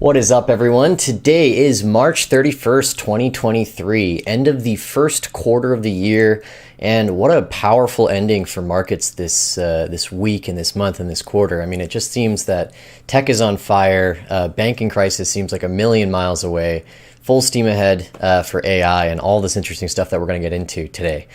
What is up, everyone? Today is March 31st, 2023, end of the first quarter of the year, and what a powerful ending for markets this week and this month and this quarter. I mean, it just seems that tech is on fire, banking crisis seems like a million miles away, full steam ahead for AI and all this interesting stuff that we're going to get into today.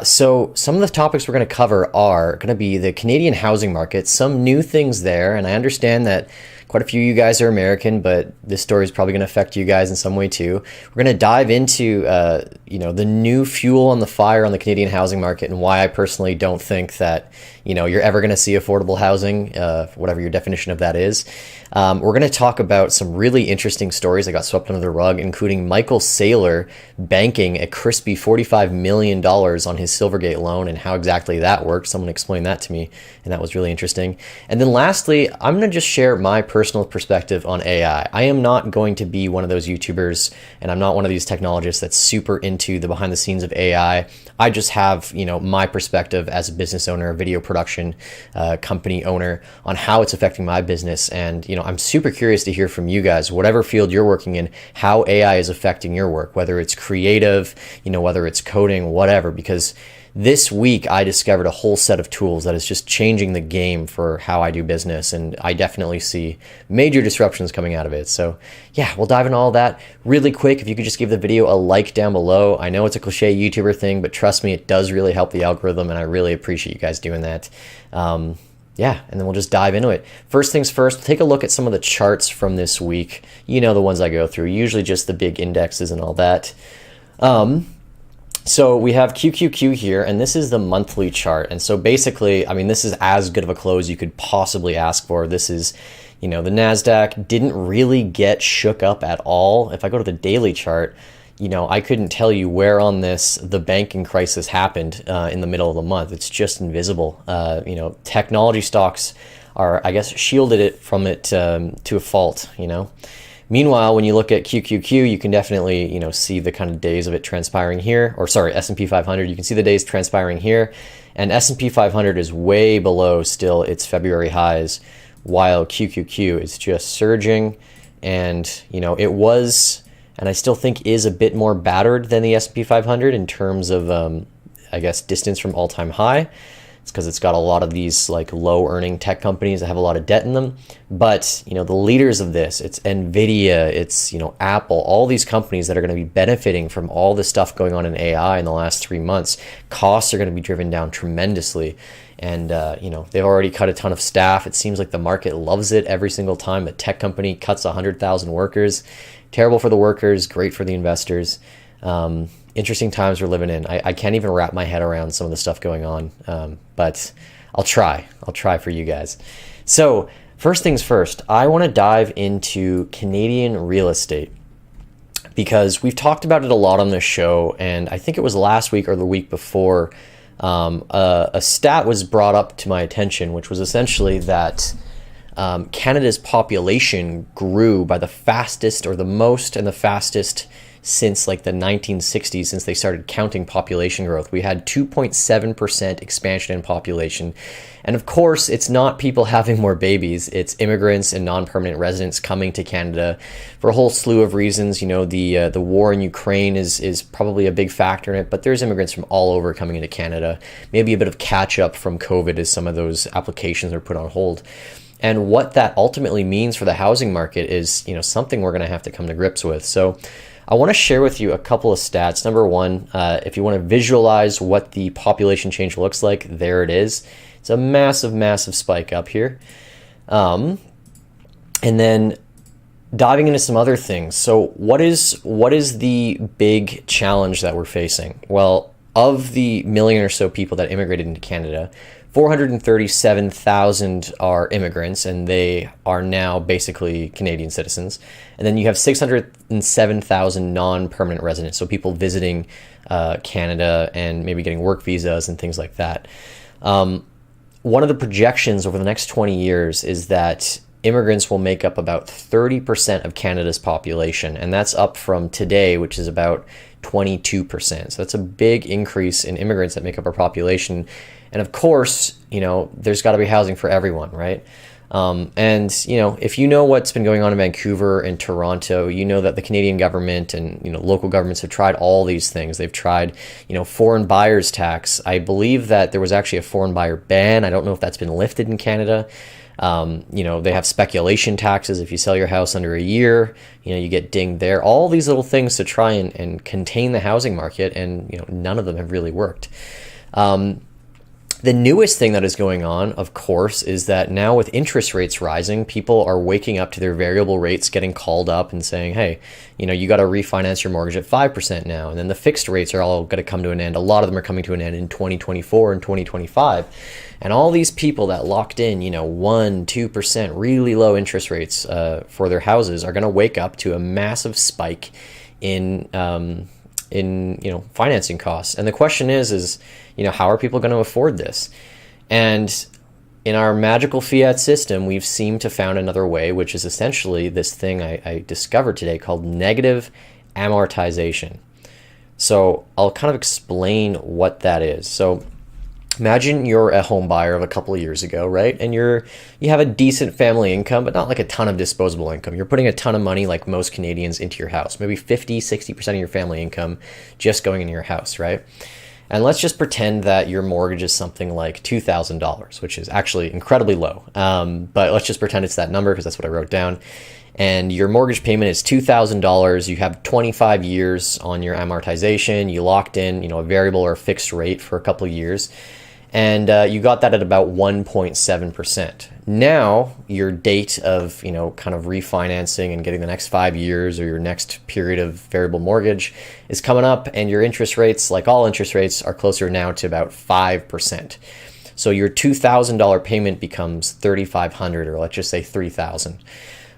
So some of the topics we're going to cover are going to be the Canadian housing market, some new things there, and I understand that quite a few of you guys are American, but this story is probably going to affect you guys in some way too. We're going to dive into, the new fuel on the fire on the Canadian housing market and why I personally don't think that, you're ever going to see affordable housing, whatever your definition of that is. We're going to talk about some really interesting stories that got swept under the rug, including Michael Saylor banking a crispy $45 million on his Silvergate loan and how exactly that worked. Someone explained that to me, and that was really interesting. And then lastly, I'm going to just share my personal perspective on AI. I am not going to be one of those YouTubers, and I'm not one of these technologists that's super into the behind the scenes of AI. I just have, my perspective as a business owner, a video production company owner on how it's affecting my business. And, I'm super curious to hear from you guys, whatever field you're working in, how AI is affecting your work, whether it's creative, whether it's coding, whatever, because this week I discovered a whole set of tools that is just changing the game for how I do business, and I definitely see major disruptions coming out of it. So yeah, we'll dive into all that really quick. If you could just give the video a like down below. I know it's a cliche YouTuber thing, but trust me, it does really help the algorithm, and I really appreciate you guys doing that. Yeah, and then we'll just dive into it. First things first, take a look at some of the charts from this week. The ones I go through, usually just the big indexes and all that. So we have QQQ here, and this is the monthly chart. And so basically, this is as good of a close you could possibly ask for. This is, the NASDAQ didn't really get shook up at all. If I go to the daily chart, I couldn't tell you where on this the banking crisis happened in the middle of the month. It's just invisible. Technology stocks are, I guess, shielded it from it to a fault, Meanwhile, when you look at QQQ, you can definitely, see the kind of days of it transpiring here, or sorry, S&P 500, you can see the days transpiring here, and S&P 500 is way below still its February highs, while QQQ is just surging, and, it was, and I still think is a bit more battered than the S&P 500 in terms of, distance from all-time high. It's because it's got a lot of these like low earning tech companies that have a lot of debt in them. But, the leaders of this, it's Nvidia, it's, Apple, all these companies that are going to be benefiting from all this stuff going on in AI in the last 3 months. Costs are going to be driven down tremendously. And, they've already cut a ton of staff. It seems like the market loves it every single time a tech company cuts 100,000 workers. Terrible for the workers, great for the investors. Interesting times we're living in. I can't even wrap my head around some of the stuff going on, but I'll try for you guys. So first things first, I want to dive into Canadian real estate because we've talked about it a lot on this show, and I think it was last week or the week before, a stat was brought up to my attention, which was essentially that Canada's population grew by the fastest or the most and the fastest since like the 1960s, since they started counting population growth. We had 2.7% expansion in population. And of course, it's not people having more babies, it's immigrants and non-permanent residents coming to Canada for a whole slew of reasons. The war in Ukraine is probably a big factor in it, but there's immigrants from all over coming into Canada. Maybe a bit of catch up from COVID as some of those applications are put on hold. And what that ultimately means for the housing market is, something we're going to have to come to grips with. So I want to share with you a couple of stats. Number one, if you want to visualize what the population change looks like, there it is. It's a massive, massive spike up here. And then diving into some other things. So what is the big challenge that we're facing? Well, of the million or so people that immigrated into Canada, 437,000 are immigrants, and they are now basically Canadian citizens. And then you have 607,000 non-permanent residents, so people visiting Canada and maybe getting work visas and things like that. One of the projections over the next 20 years is that immigrants will make up about 30% of Canada's population, and that's up from today, which is about 22%. So that's a big increase in immigrants that make up our population. And of course, there's got to be housing for everyone, right? And, if you know what's been going on in Vancouver and Toronto, you know that the Canadian government and, local governments have tried all these things. They've tried, foreign buyers tax. I believe that there was actually a foreign buyer ban. I don't know if that's been lifted in Canada. They have speculation taxes. If you sell your house under a year, you get dinged there. All these little things to try and contain the housing market, and, none of them have really worked. The newest thing that is going on, of course, is that now with interest rates rising, people are waking up to their variable rates getting called up and saying, hey, you got to refinance your mortgage at 5% now. And then the fixed rates are all going to come to an end. A lot of them are coming to an end in 2024 and 2025. And all these people that locked in, 1%, 2%, really low interest rates for their houses are going to wake up to a massive spike in financing costs. And the question is how are people going to afford this? And in our magical fiat system, we've seemed to found another way, which is essentially this thing I discovered today called negative amortization. So I'll kind of explain what that is. So imagine you're a home buyer of a couple of years ago, right? And you have a decent family income, but not like a ton of disposable income. You're putting a ton of money, like most Canadians, into your house. Maybe 50, 60% of your family income just going into your house, right? And let's just pretend that your mortgage is something like $2,000, which is actually incredibly low. But let's just pretend it's that number because that's what I wrote down. And your mortgage payment is $2,000. You have 25 years on your amortization. You locked in, a variable or a fixed rate for a couple of years. And you got that at about 1.7%. Now, your date of, kind of refinancing and getting the next 5 years or your next period of variable mortgage is coming up, and your interest rates, like all interest rates, are closer now to about 5%. So your $2,000 payment becomes $3,500, or let's just say $3,000.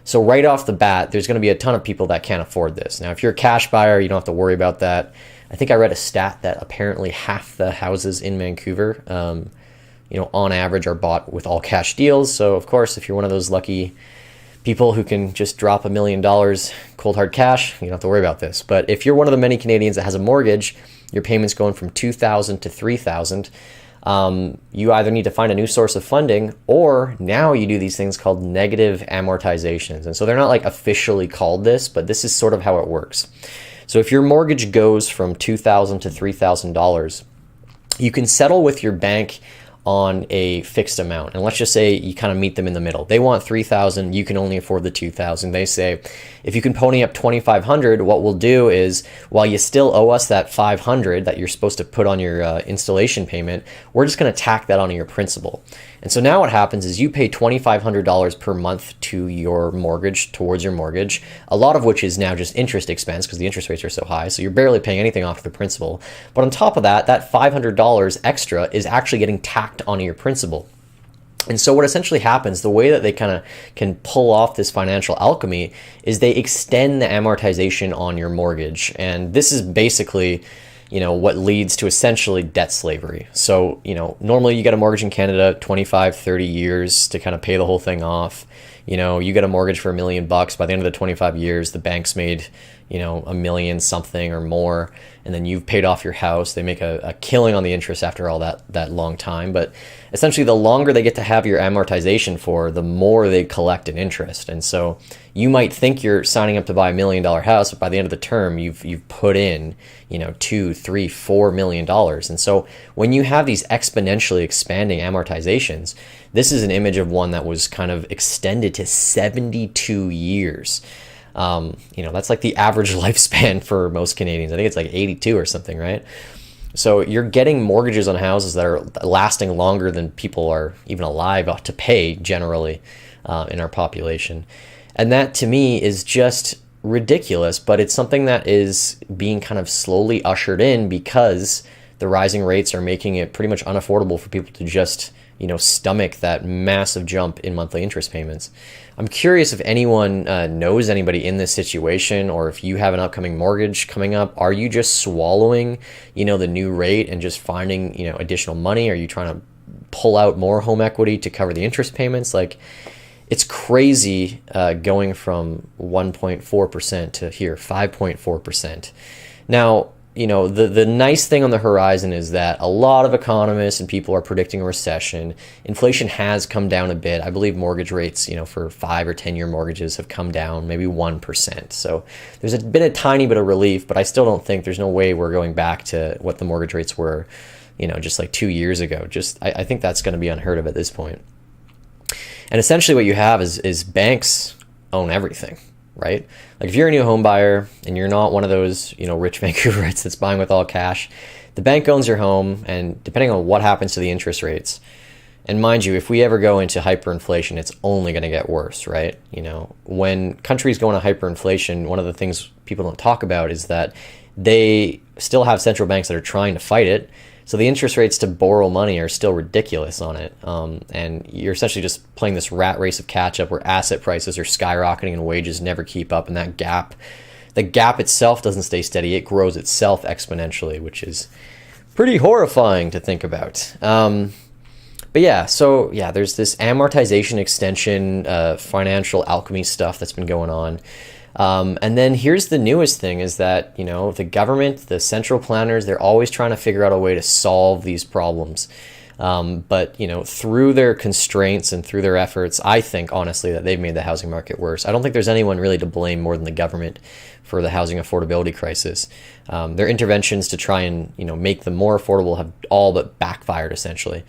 So right off the bat, there's going to be a ton of people that can't afford this. Now, if you're a cash buyer, you don't have to worry about that. I think I read a stat that apparently half the houses in Vancouver, on average are bought with all cash deals. So of course, if you're one of those lucky people who can just drop $1 million cold hard cash, you don't have to worry about this. But if you're one of the many Canadians that has a mortgage, your payment's going from $2,000 to $3,000. You either need to find a new source of funding, or now you do these things called negative amortizations. And so they're not like officially called this, but this is sort of how it works. So if your mortgage goes from $2,000 to $3,000, you can settle with your bank on a fixed amount. And let's just say you kind of meet them in the middle. They want $3,000, you can only afford the $2,000. They say, if you can pony up $2,500, what we'll do is, while you still owe us that $500 that you're supposed to put on your installation payment, we're just going to tack that onto your principal. And so now what happens is you pay $2,500 per month to your mortgage, towards your mortgage, a lot of which is now just interest expense because the interest rates are so high. So you're barely paying anything off the principal. But on top of that, that $500 extra is actually getting tacked onto your principal. And so what essentially happens, the way that they kind of can pull off this financial alchemy, is they extend the amortization on your mortgage. And this is basically, what leads to essentially debt slavery. So, normally you get a mortgage in Canada, 25, 30 years to kind of pay the whole thing off. You get a mortgage for $1 million. By the end of the 25 years, the bank's made, $1 million something or more. And then you've paid off your house. They make a killing on the interest after all that long time. But essentially, the longer they get to have your amortization for, the more they collect in interest. And so you might think you're signing up to buy $1 million house, but by the end of the term, you've put in, $2, $3, $4 million. And so when you have these exponentially expanding amortizations, this is an image of one that was kind of extended to 72 years. That's like the average lifespan for most Canadians. I think it's like 82 or something, right? So you're getting mortgages on houses that are lasting longer than people are even alive to pay generally in our population. And that to me is just ridiculous, but it's something that is being kind of slowly ushered in because the rising rates are making it pretty much unaffordable for people to just, stomach that massive jump in monthly interest payments. I'm curious if anyone knows anybody in this situation, or if you have an upcoming mortgage coming up. Are you just swallowing, the new rate and just finding, additional money? Are you trying to pull out more home equity to cover the interest payments? Like, it's crazy going from 1.4% to here, 5.4%. Now, the nice thing on the horizon is that a lot of economists and people are predicting a recession. Inflation has come down a bit. I believe mortgage rates, for 5 or 10-year mortgages have come down maybe 1%. So there's been a tiny bit of relief, but I still don't think there's no way we're going back to what the mortgage rates were, just like 2 years ago. I think that's going to be unheard of at this point. And essentially what you have is banks own everything, right? Like if you're a new home buyer and you're not one of those, rich Vancouverites that's buying with all cash, the bank owns your home, and depending on what happens to the interest rates, and mind you, if we ever go into hyperinflation, it's only going to get worse, right? When countries go into hyperinflation, one of the things people don't talk about is that they still have central banks that are trying to fight it. So the interest rates to borrow money are still ridiculous on it. And you're essentially just playing this rat race of catch up where asset prices are skyrocketing and wages never keep up. And the gap itself doesn't stay steady. It grows itself exponentially, which is pretty horrifying to think about. But there's this amortization extension, financial alchemy stuff that's been going on. And then here's the newest thing is that, the government, the central planners, they're always trying to figure out a way to solve these problems. But through their constraints and through their efforts, I think, honestly, that they've made the housing market worse. I don't think there's anyone really to blame more than the government for the housing affordability crisis. Their interventions to try and, make them more affordable have all but backfired, essentially.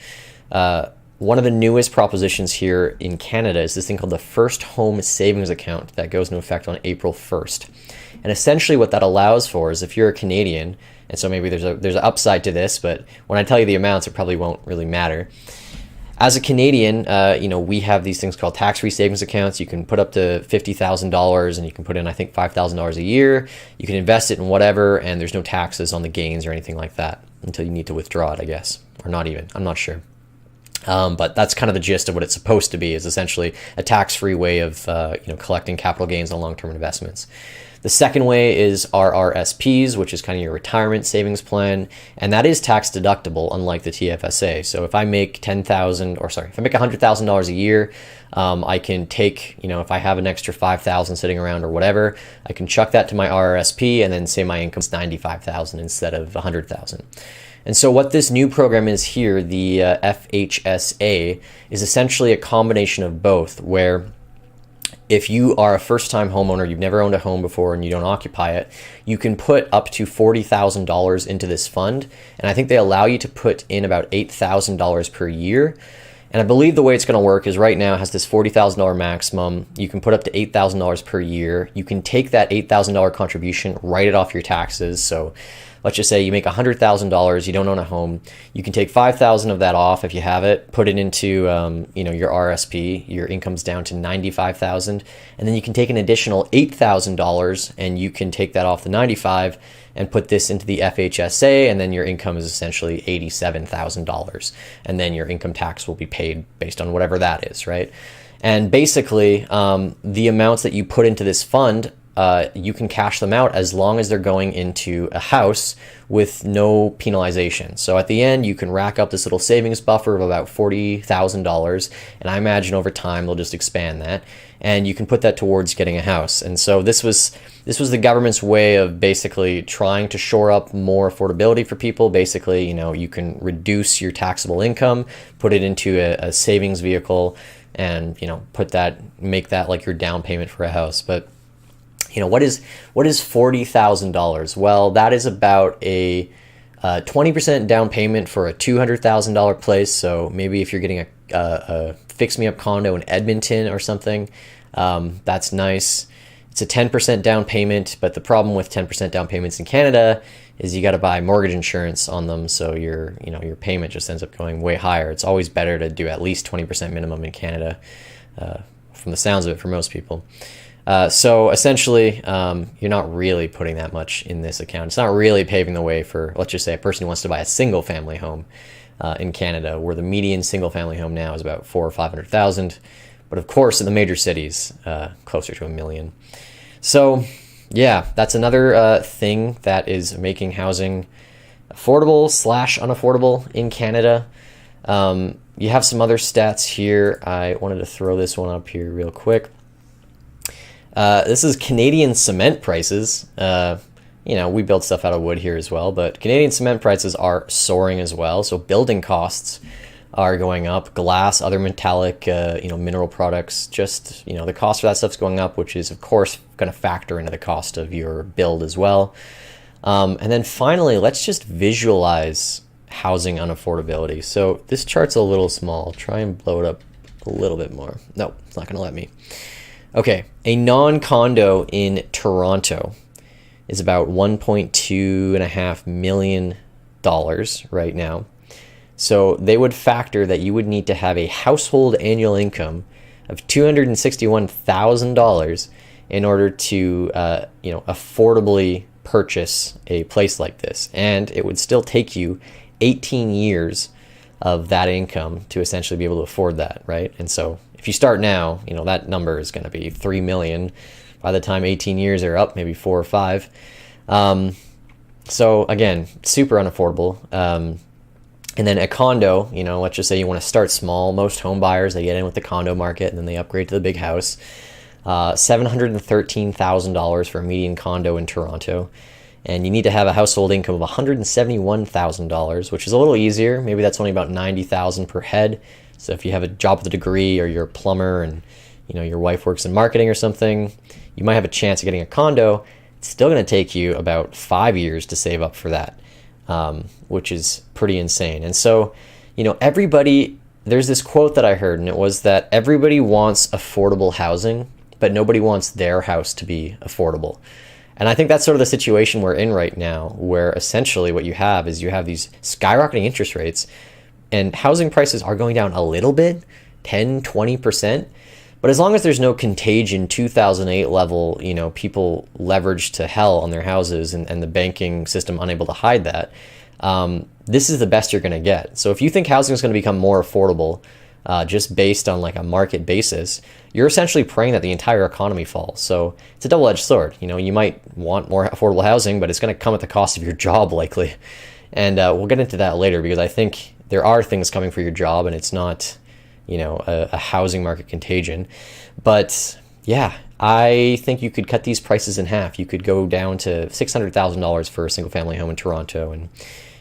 One of the newest propositions here in Canada is this thing called the First Home Savings Account that goes into effect on April 1st. And essentially what that allows for is if you're a Canadian, and so maybe there's an upside to this, but when I tell you the amounts, it probably won't really matter. As a Canadian, we have these things called tax-free savings accounts. You can put up to $50,000 and you can put in, I think, $5,000 a year. You can invest it in whatever, and there's no taxes on the gains or anything like that until you need to withdraw it, I guess. Or not even. I'm not sure. But that's kind of the gist of what it's supposed to be, is essentially a tax-free way of collecting capital gains on long-term investments. The second way is RRSPs, which is kind of your retirement savings plan, and that is tax deductible, unlike the TFSA. So if I make $100,000 a year, I can take, if I have an extra $5,000 sitting around or whatever, I can chuck that to my RRSP and then say my income's $95,000 instead of $100,000. And so what this new program is here, the FHSA, is essentially a combination of both, where if you are a first-time homeowner, you've never owned a home before and you don't occupy it, you can put up to $40,000 into this fund. And I think they allow you to put in about $8,000 per year. And I believe the way it's going to work is right now it has this $40,000 maximum. You can put up to $8,000 per year. You can take that $8,000 contribution, write it off your taxes. So let's just say you make $100,000, you don't own a home. You can take $5,000 of that off if you have it, put it into your RSP. Your income's down to $95,000, and then you can take an additional $8,000 and you can take that off the $95,000 and put this into the FHSA, and then your income is essentially $87,000, and then your income tax will be paid based on whatever that is, right? And basically, the amounts that you put into this fund, you can cash them out as long as they're going into a house with no penalization. So at the end, you can rack up this little savings buffer of about $40,000, and I imagine over time they'll just expand that, and you can put that towards getting a house. And so this was the government's way of basically trying to shore up more affordability for people. Basically, you can reduce your taxable income, put it into a savings vehicle, and make that like your down payment for a house. But what is $40,000? Well, that is about a 20% down payment for a $200,000 place. So maybe if you're getting a fix-me-up condo in Edmonton or something, that's nice. It's a 10% down payment, but the problem with 10% down payments in Canada is you got to buy mortgage insurance on them, so your payment just ends up going way higher. It's always better to do at least 20% minimum in Canada, from the sounds of it, for most people. So essentially, you're not really putting that much in this account. It's not really paving the way for, let's just say, a person who wants to buy a single-family home in Canada, where the median single-family home now is about $400,000 or $500,000. But of course, in the major cities, closer to $1 million. So, yeah, that's another thing that is making housing affordable/unaffordable in Canada. You have some other stats here. I wanted to throw this one up here real quick. This is Canadian cement prices. we build stuff out of wood here as well, but Canadian cement prices are soaring as well. So building costs are going up. Glass, other metallic, mineral products, just, the cost for that stuff's going up, which is, of course, going to factor into the cost of your build as well. And then finally, let's just visualize housing unaffordability. So this chart's a little small. I'll try and blow it up a little bit more. No, it's not going to let me. Okay, a non-condo in Toronto is about $1.25 million right now. So they would factor that you would need to have a household annual income of $261,000 in order to, affordably purchase a place like this. And it would still take you 18 years of that income to essentially be able to afford that, right? And so if you start now, that number is going to be 3 million by the time 18 years are up, maybe 4 or 5. So again, super unaffordable. And then a condo, let's just say you want to start small. Most home buyers, they get in with the condo market and then they upgrade to the big house. $713,000 for a median condo in Toronto. And you need to have a household income of $171,000, which is a little easier. Maybe that's only about $90,000 per head. So if you have a job with a degree or you're a plumber and your wife works in marketing or something, you might have a chance of getting a condo. It's still going to take you about 5 years to save up for that. Which is pretty insane. And so, everybody, there's this quote that I heard, and it was that everybody wants affordable housing, but nobody wants their house to be affordable. And I think that's sort of the situation we're in right now, where essentially what you have these skyrocketing interest rates, and housing prices are going down a little bit, 10, 20%. But as long as there's no contagion 2008 level, people leveraged to hell on their houses and the banking system unable to hide that, this is the best you're going to get. So if you think housing is going to become more affordable just based on like a market basis, you're essentially praying that the entire economy falls. So it's a double-edged sword. You might want more affordable housing, but it's going to come at the cost of your job likely. And we'll get into that later because I think there are things coming for your job and it's not a housing market contagion. But yeah, I think you could cut these prices in half. You could go down to $600,000 for a single family home in Toronto and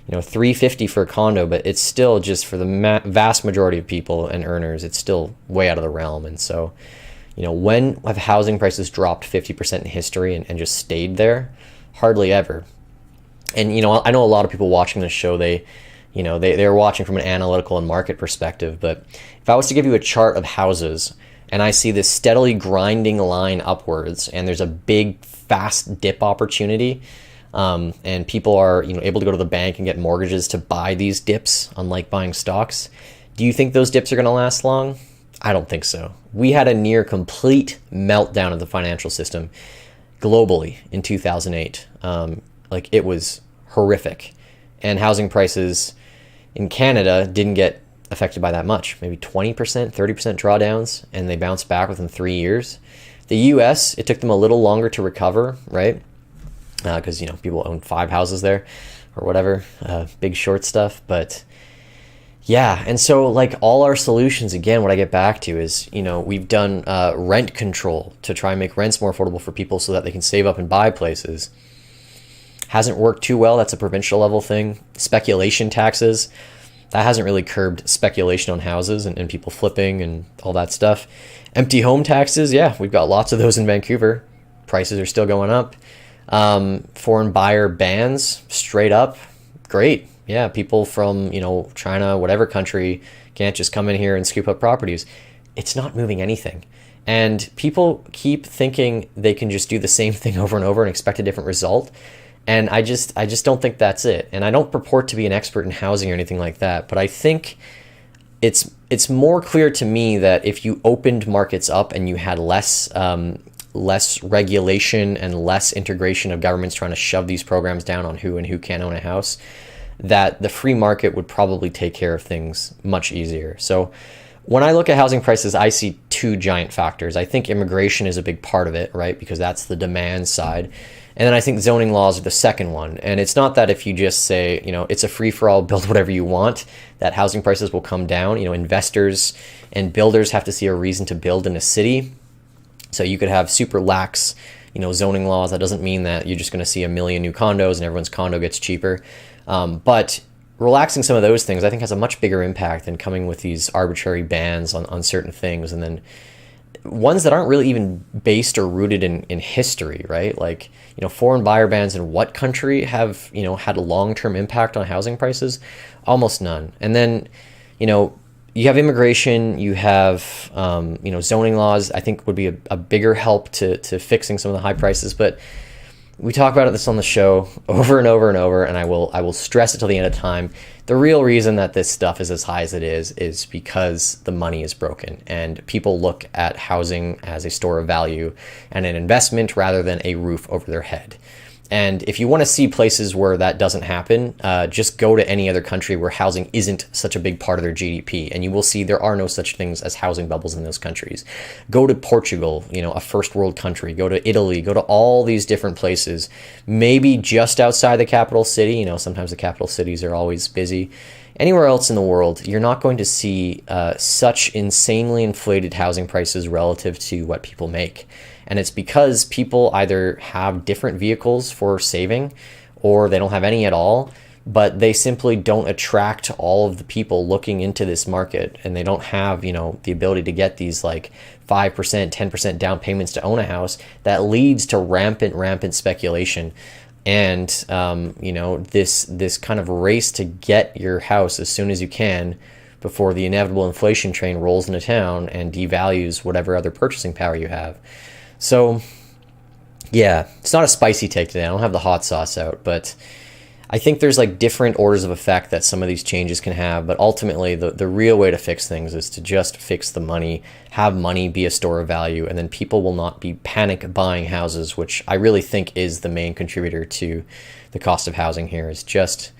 $350,000 for a condo, but it's still just for the vast majority of people and earners, it's still way out of the realm. And so, when have housing prices dropped 50% in history and just stayed there? Hardly ever. And, I know a lot of people watching this show, they're watching from an analytical and market perspective, but if I was to give you a chart of houses and I see this steadily grinding line upwards and there's a big fast dip opportunity, and people are able to go to the bank and get mortgages to buy these dips, unlike buying stocks, do you think those dips are going to last long? I don't think so. We had a near complete meltdown of the financial system globally in 2008. It was horrific. And housing prices in Canada didn't get affected by that much, maybe 20%, 30% drawdowns, and they bounced back within 3 years. The US, it took them a little longer to recover, right? Because, people own 5 houses there or whatever, big short stuff. But yeah, and so all our solutions, again, what I get back to is, we've done rent control to try and make rents more affordable for people so that they can save up and buy places. Hasn't worked too well. That's a provincial level thing. Speculation taxes, that hasn't really curbed speculation on houses and people flipping and all that stuff. Empty home taxes, yeah, we've got lots of those in Vancouver. Prices are still going up. Foreign buyer bans, straight up, great. Yeah, people from, China, whatever country, can't just come in here and scoop up properties. It's not moving anything. And people keep thinking they can just do the same thing over and over and expect a different result. And I just don't think that's it. And I don't purport to be an expert in housing or anything like that, but I think it's more clear to me that if you opened markets up and you had less regulation and less integration of governments trying to shove these programs down on who can own a house, that the free market would probably take care of things much easier. So when I look at housing prices, I see 2 giant factors. I think immigration is a big part of it, right? Because that's the demand side. And then I think zoning laws are the second one. And it's not that if you just say, it's a free-for-all, build whatever you want, that housing prices will come down. Investors and builders have to see a reason to build in a city. So you could have super lax, zoning laws. That doesn't mean that you're just going to see a million new condos and everyone's condo gets cheaper. But relaxing some of those things, I think, has a much bigger impact than coming with these arbitrary bans on certain things, and then ones that aren't really even based or rooted in history, right? Like, foreign buyer bans in what country have, had a long-term impact on housing prices? Almost none. And then, you have immigration, you have, zoning laws, I think would be a bigger help to fixing some of the high prices. But we talk about this on the show over and over and over, and I will stress it till the end of time. The real reason that this stuff is as high as it is because the money is broken, and people look at housing as a store of value and an investment rather than a roof over their head. And if you want to see places where that doesn't happen, just go to any other country where housing isn't such a big part of their GDP, and you will see there are no such things as housing bubbles in those countries. Go to Portugal, a first world country. Go to Italy. Go to all these different places, maybe just outside the capital city. Sometimes the capital cities are always busy. Anywhere else in the world, you're not going to see such insanely inflated housing prices relative to what people make. And it's because people either have different vehicles for saving, or they don't have any at all, but they simply don't attract all of the people looking into this market, and they don't have, the ability to get these like 5%, 10% down payments to own a house. That leads to rampant speculation. And, this kind of race to get your house as soon as you can before the inevitable inflation train rolls into town and devalues whatever other purchasing power you have. So, yeah, it's not a spicy take today. I don't have the hot sauce out, but I think there's like different orders of effect that some of these changes can have. But ultimately, the real way to fix things is to just fix the money, have money be a store of value, and then people will not be panic buying houses, which I really think is the main contributor to the cost of housing here, is just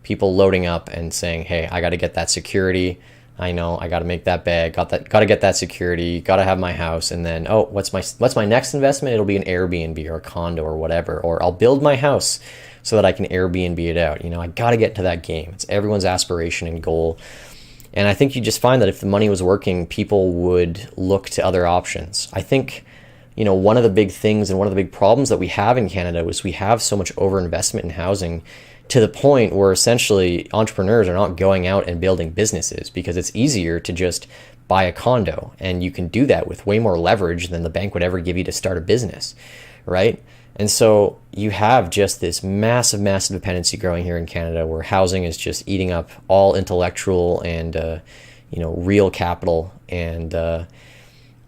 people loading up and saying, hey, I got to get that security. I know I got to make that bag, got to get that security, got to have my house. And then, what's my next investment? It'll be an Airbnb or a condo or whatever, or I'll build my house so that I can Airbnb it out. I got to get into that game. It's everyone's aspiration and goal. And I think you just find that if the money was working, people would look to other options. I think, one of the big things and one of the big problems that we have in Canada is we have so much overinvestment in housing, to the point where essentially entrepreneurs are not going out and building businesses, because it's easier to just buy a condo, and you can do that with way more leverage than the bank would ever give you to start a business, right? And so you have just this massive dependency growing here in Canada, where housing is just eating up all intellectual and real capital, and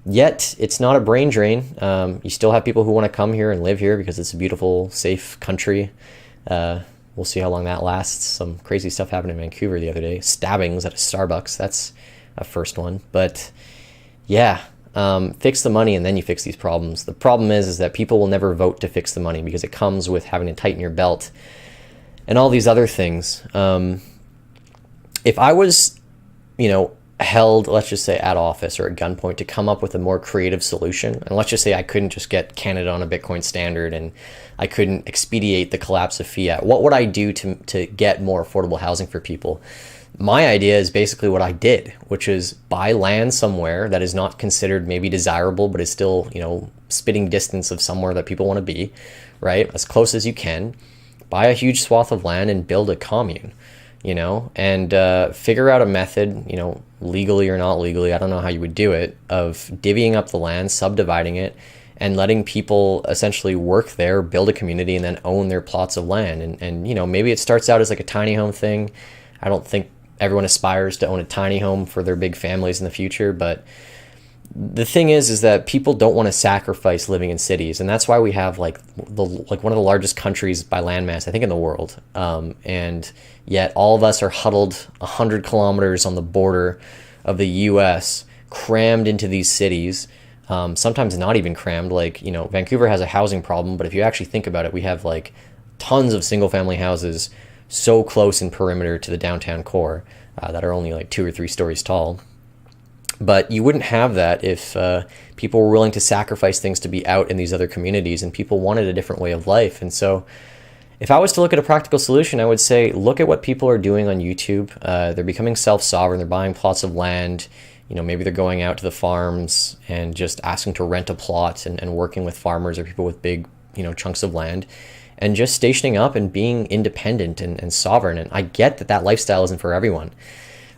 yet it's not a brain drain. You still have people who want to come here and live here because it's a beautiful, safe country. We'll see how long that lasts. Some crazy stuff happened in Vancouver the other day. Stabbings at a Starbucks. That's a first one. But yeah, fix the money and then you fix these problems. The problem is that people will never vote to fix the money, because it comes with having to tighten your belt and all these other things. If I was, held, let's just say, at office or at gunpoint to come up with a more creative solution, and let's just say I couldn't just get Canada on a Bitcoin standard and I couldn't expedite the collapse of fiat, what would I do to get more affordable housing for people? My idea is basically what I did, which is buy land somewhere that is not considered maybe desirable, but is still, spitting distance of somewhere that people want to be, right? As close as you can. Buy a huge swath of land and build a commune, and figure out a method, legally or not legally, I don't know how you would do it, of divvying up the land, subdividing it, and letting people essentially work there, build a community, and then own their plots of land. And maybe it starts out as like a tiny home thing. I don't think everyone aspires to own a tiny home for their big families in the future, but the thing is that people don't want to sacrifice living in cities, and that's why we have like one of the largest countries by landmass, I think, in the world. And yet all of us are huddled 100 kilometers on the border of the U.S., crammed into these cities. Sometimes not even crammed. Vancouver has a housing problem, but if you actually think about it, we have like tons of single-family houses so close in perimeter to the downtown core that are only like 2 or 3 stories tall. But you wouldn't have that if people were willing to sacrifice things to be out in these other communities, and people wanted a different way of life. And so if I was to look at a practical solution, I would say, look at what people are doing on YouTube. They're becoming self-sovereign. They're buying plots of land, maybe they're going out to the farms and just asking to rent a plot and working with farmers or people with big, chunks of land and just stationing up and being independent and sovereign. And I get that that lifestyle isn't for everyone,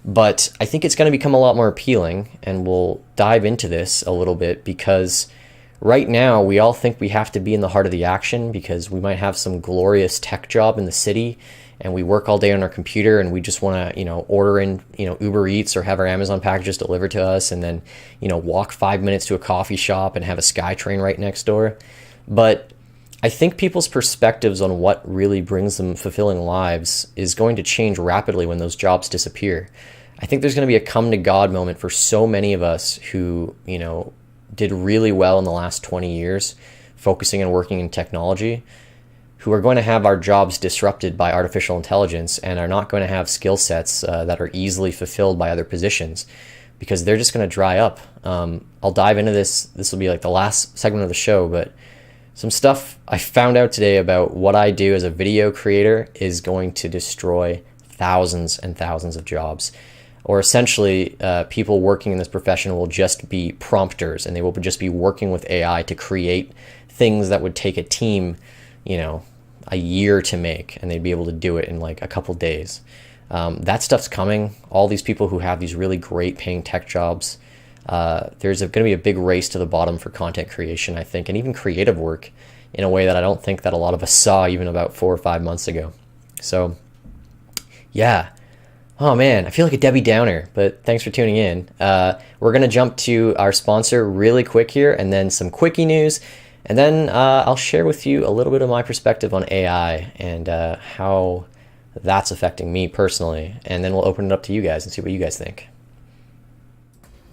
but I think it's going to become a lot more appealing, and we'll dive into this a little bit because right now we all think we have to be in the heart of the action because we might have some glorious tech job in the city and we work all day on our computer and we just want to, order in, Uber Eats or have our Amazon packages delivered to us and then, walk 5 minutes to a coffee shop and have a SkyTrain right next door. But I think people's perspectives on what really brings them fulfilling lives is going to change rapidly when those jobs disappear. I think there's going to be a come to God moment for so many of us who, did really well in the last 20 years focusing on working in technology, who are going to have our jobs disrupted by artificial intelligence and are not going to have skill sets that are easily fulfilled by other positions because they're just going to dry up. I'll dive into this. This will be like the last segment of the show, but some stuff I found out today about what I do as a video creator is going to destroy thousands and thousands of jobs. Or essentially, people working in this profession will just be prompters and they will just be working with AI to create things that would take a team, a year to make, and they'd be able to do it in like a couple days. That stuff's coming. All these people who have these really great paying tech jobs, there's going to be a big race to the bottom for content creation, I think, and even creative work in a way that I don't think that a lot of us saw even about 4 or 5 months ago. So, yeah. Oh man, I feel like a Debbie Downer, but thanks for tuning in. We're going to jump to our sponsor really quick here and then some quickie news. And then I'll share with you a little bit of my perspective on AI and how that's affecting me personally. And then we'll open it up to you guys and see what you guys think.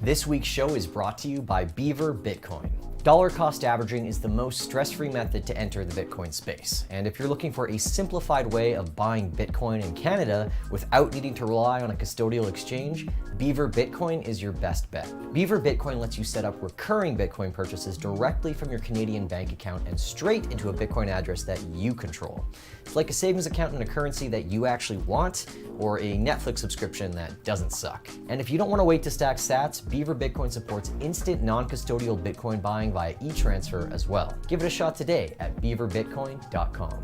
This week's show is brought to you by Beaver Bitcoin. Dollar cost averaging is the most stress-free method to enter the Bitcoin space. And if you're looking for a simplified way of buying Bitcoin in Canada without needing to rely on a custodial exchange, Beaver Bitcoin is your best bet. Beaver Bitcoin lets you set up recurring Bitcoin purchases directly from your Canadian bank account and straight into a Bitcoin address that you control. It's like a savings account in a currency that you actually want, or a Netflix subscription that doesn't suck. And if you don't want to wait to stack sats, Beaver Bitcoin supports instant non-custodial Bitcoin buying via e-transfer as well. Give it a shot today at beaverbitcoin.com.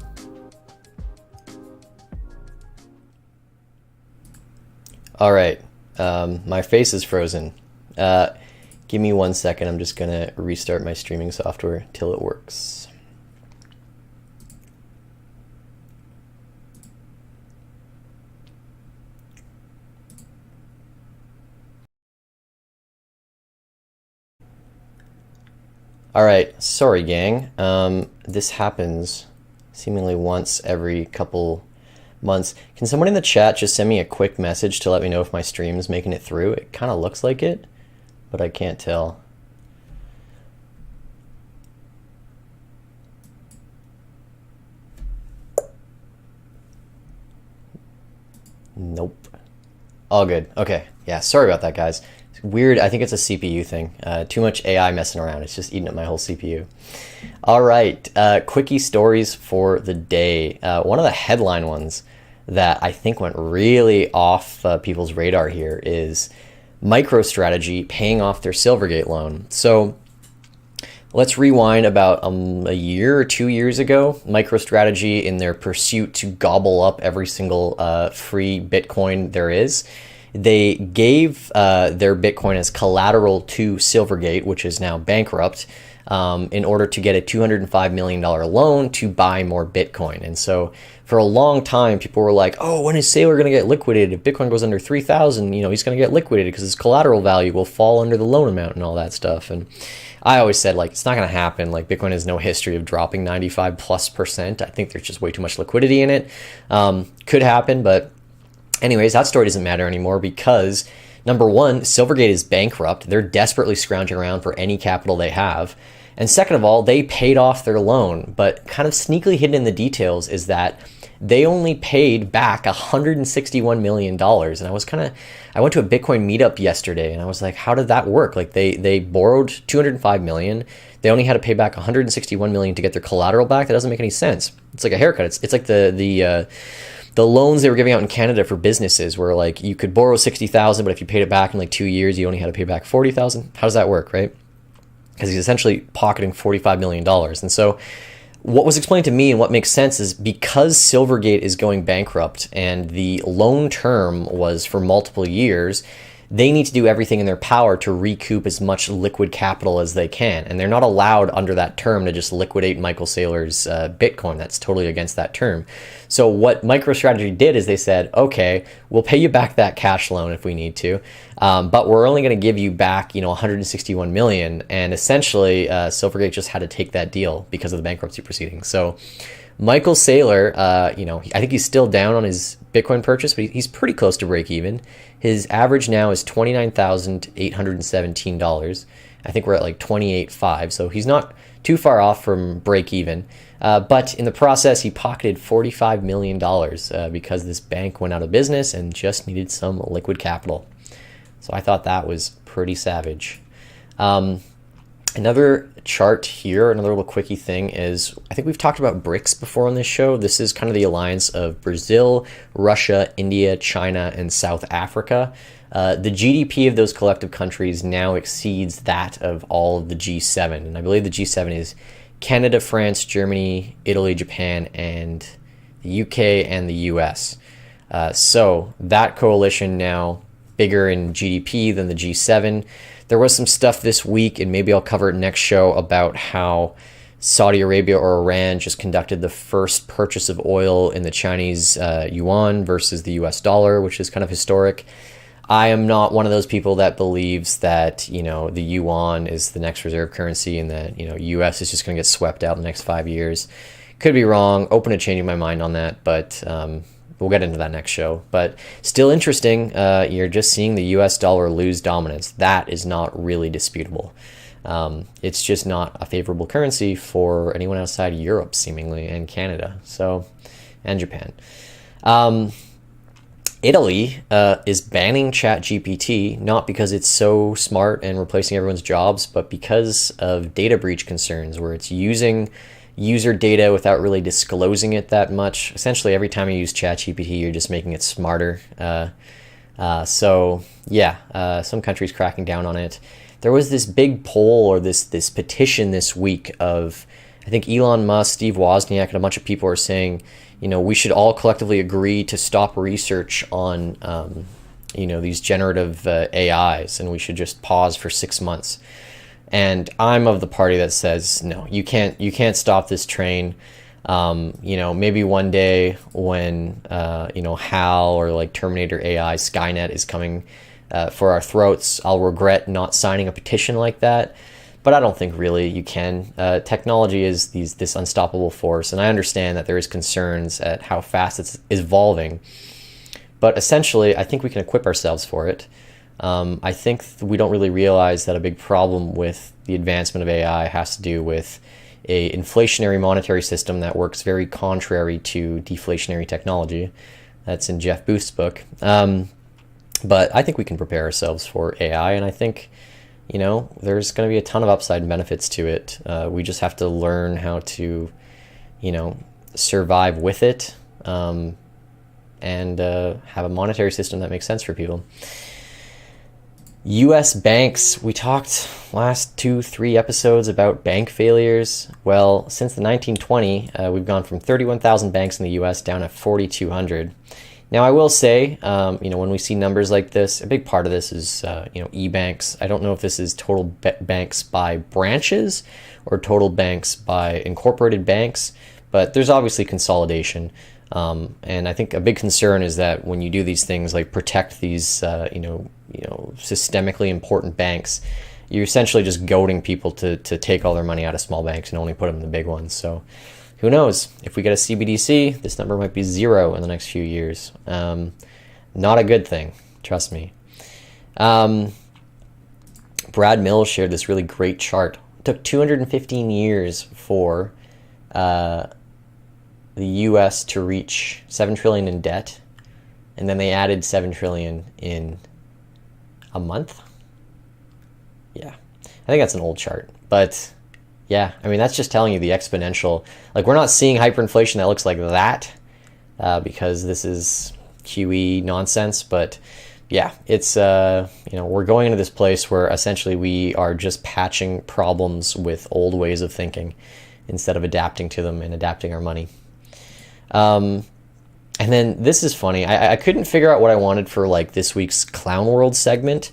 All right, my face is frozen. Give me 1 second. I'm just gonna restart my streaming software till it works. All right, sorry gang. This happens seemingly once every couple months. Can someone in the chat just send me a quick message to let me know if my stream is making it through? It kind of looks like it, but I can't tell. Nope. All good. Okay. Yeah, sorry about that, guys. Weird. I think it's a CPU thing. Too much AI messing around. It's just eating up my whole CPU. All right. Quickie stories for the day. One of the headline ones that I think went really off people's radar here is MicroStrategy paying off their Silvergate loan. So let's rewind about a year or 2 years ago. MicroStrategy, in their pursuit to gobble up every single free Bitcoin there is, they gave their Bitcoin as collateral to Silvergate, which is now bankrupt, in order to get a $205 million loan to buy more Bitcoin. And so for a long time, people were like, oh, when is Saylor going to get liquidated? If Bitcoin goes under 3,000, he's going to get liquidated because his collateral value will fall under the loan amount and all that stuff. And I always said, it's not going to happen. Bitcoin has no history of dropping 95+%. I think there's just way too much liquidity in it. Could happen, but anyways, that story doesn't matter anymore because, number one, Silvergate is bankrupt. They're desperately scrounging around for any capital they have. And second of all, they paid off their loan, but kind of sneakily hidden in the details is that they only paid back $161 million. And I went to a Bitcoin meetup yesterday and I was like, how did that work? They borrowed $205 million. They only had to pay back $161 million to get their collateral back. That doesn't make any sense. It's like a haircut. It's like the the loans they were giving out in Canada for businesses were like, you could borrow 60,000, but if you paid it back in like 2 years, you only had to pay back 40,000. How does that work, right? Because he's essentially pocketing $45 million. And so what was explained to me and what makes sense is because Silvergate is going bankrupt and the loan term was for multiple years, they need to do everything in their power to recoup as much liquid capital as they can. And they're not allowed under that term to just liquidate Michael Saylor's Bitcoin. That's totally against that term. So what MicroStrategy did is they said, okay, we'll pay you back that cash loan if we need to, but we're only going to give you back, 161 million. And essentially, Silvergate just had to take that deal because of the bankruptcy proceedings. So Michael Saylor, I think he's still down on his Bitcoin purchase, but he's pretty close to break even. His average now is $29,817. I think we're at like 28.5, so he's not too far off from break even. But in the process, he pocketed $45 million because this bank went out of business and just needed some liquid capital. So I thought that was pretty savage. Another chart here, another little quickie thing is, I think we've talked about BRICS before on this show. This is kind of the alliance of Brazil, Russia, India, China, and South Africa. The GDP of those collective countries now exceeds that of all of the G7. And I believe the G7 is Canada, France, Germany, Italy, Japan, and the UK and the US. So that coalition now bigger in GDP than the G7. There was some stuff this week, and maybe I'll cover it next show, about how Saudi Arabia or Iran just conducted the first purchase of oil in the Chinese yuan versus the US dollar, which is kind of historic. I am not one of those people that believes that, the yuan is the next reserve currency and that, US is just going to get swept out in the next 5 years. Could be wrong, open to changing my mind on that, but we'll get into that next show. But still interesting, you're just seeing the US dollar lose dominance. That is not really disputable. It's just not a favorable currency for anyone outside Europe, seemingly, and Canada, and Japan. Italy is banning ChatGPT, not because it's so smart and replacing everyone's jobs, but because of data breach concerns, where it's using user data without really disclosing it that much. Essentially, every time you use ChatGPT, you're just making it smarter. Some countries cracking down on it. There was this big poll or this petition this week of, I think Elon Musk, Steve Wozniak, and a bunch of people are saying, we should all collectively agree to stop research on, these generative AIs, and we should just pause for 6 months. And I'm of the party that says, no, you can't stop this train. Maybe one day when, HAL or like Terminator AI, Skynet is coming for our throats, I'll regret not signing a petition like that. But I don't think really you can. Technology is this unstoppable force, and I understand that there is concerns at how fast it's evolving. But essentially, I think we can equip ourselves for it. I think we don't really realize that a big problem with the advancement of AI has to do with a inflationary monetary system that works very contrary to deflationary technology. That's in Jeff Booth's book. But I think we can prepare ourselves for AI, and I think, there's going to be a ton of upside and benefits to it. We just have to learn how to, survive with it, and have a monetary system that makes sense for people. U.S. banks, we talked last 2-3 episodes about bank failures. Well, since the 1920, we've gone from 31,000 banks in the U.S. down to 4,200. Now, I will say, when we see numbers like this, a big part of this is, e-banks. I don't know if this is total banks by branches or total banks by incorporated banks, but there's obviously consolidation. And I think a big concern is that when you do these things like protect these, systemically important banks, you're essentially just goading people to take all their money out of small banks and only put them in the big ones. So who knows? If we get a CBDC, this number might be 0 in the next few years. Not a good thing, trust me. Brad Mills shared this really great chart. It took 215 years for the U.S. to reach $7 trillion in debt, and then they added $7 trillion in a month. Yeah, I think that's an old chart, but yeah, I mean, that's just telling you the exponential, like, we're not seeing hyperinflation that looks like that, because this is QE nonsense. But yeah, it's we're going into this place where essentially we are just patching problems with old ways of thinking instead of adapting to them and adapting our money. And then this is funny. I couldn't figure out what I wanted for like this week's Clown World segment,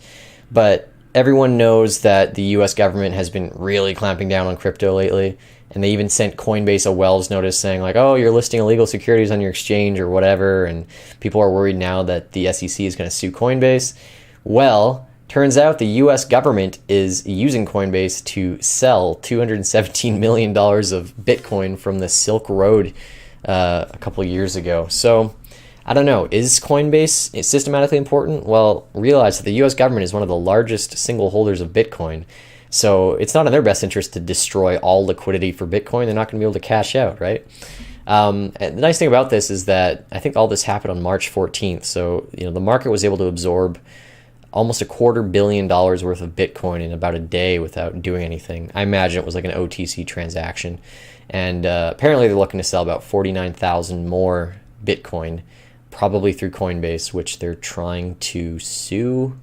but everyone knows that the US government has been really clamping down on crypto lately. And they even sent Coinbase a Wells notice saying like, oh, you're listing illegal securities on your exchange or whatever. And people are worried now that the SEC is going to sue Coinbase. Well, turns out the US government is using Coinbase to sell $217 million of Bitcoin from the Silk Road a couple of years ago. So I don't know, is Coinbase systematically important? Well, realize that the US government is one of the largest single holders of Bitcoin. So it's not in their best interest to destroy all liquidity for Bitcoin. They're not going to be able to cash out, right? And the nice thing about this is that I think all this happened on March 14th. So, the market was able to absorb almost $250 million worth of Bitcoin in about a day without doing anything. I imagine it was like an OTC transaction. And apparently they're looking to sell about 49,000 more Bitcoin, probably through Coinbase, which they're trying to sue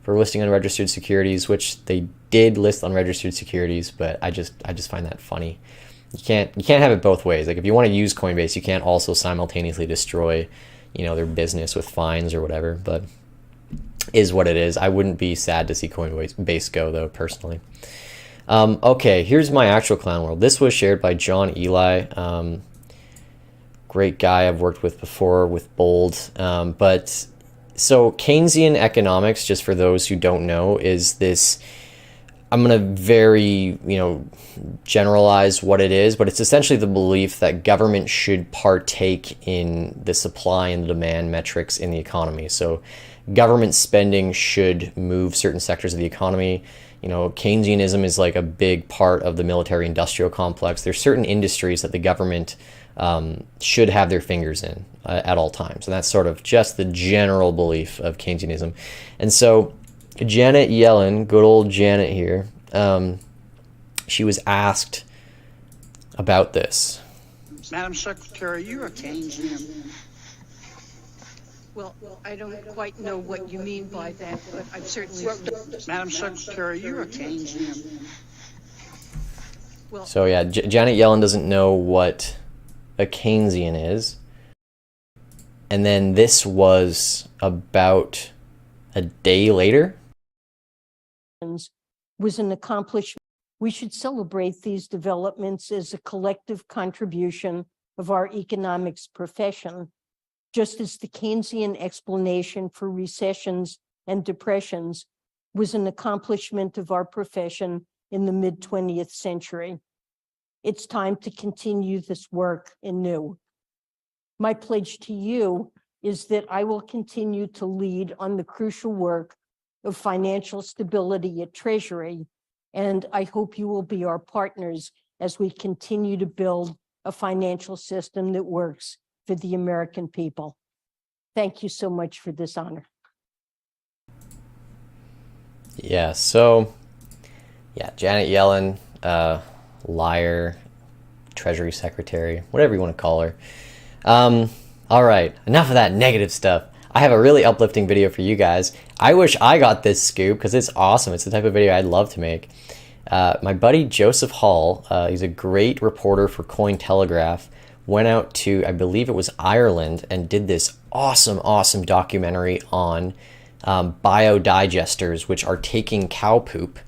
for listing unregistered securities, which they did list unregistered securities, but I just find that funny. You can't have it both ways. Like if you want to use Coinbase, you can't also simultaneously destroy, their business with fines or whatever, but is what it is. I wouldn't be sad to see Coinbase go though, personally. Okay, here's my actual Clown World. This was shared by John Eli. Great guy I've worked with before with Bold. But so Keynesian economics, just for those who don't know, is this, I'm going to very, generalize what it is, but it's essentially the belief that government should partake in the supply and the demand metrics in the economy. So government spending should move certain sectors of the economy. Keynesianism is like a big part of the military industrial complex. There's certain industries that the government should have their fingers in at all times. And that's sort of just the general belief of Keynesianism. And so Janet Yellen, good old Janet here, she was asked about this. Madam Secretary, you're a Keynesian. Well, I don't quite know what you mean by that, but I've certainly... Madam Secretary, you're a Keynesian. Well, So yeah, Janet Yellen doesn't know what a Keynesian is. And then this was about a day later. Was an accomplishment. We should celebrate these developments as a collective contribution of our economics profession, just as the Keynesian explanation for recessions and depressions was an accomplishment of our profession in the mid-20th century. It's time to continue this work anew. My pledge to you is that I will continue to lead on the crucial work of financial stability at Treasury, and I hope you will be our partners as we continue to build a financial system that works for the American people. Thank you so much for this honor. Yeah, so, Janet Yellen, liar, Treasury Secretary, whatever you want to call her. All right, enough of that negative stuff. I have a really uplifting video for you guys. I wish I got this scoop because it's awesome. It's the type of video I'd love to make. My buddy Joseph Hall, he's a great reporter for Cointelegraph, went out to, I believe it was Ireland, and did this awesome documentary on biodigesters, which are taking cow poop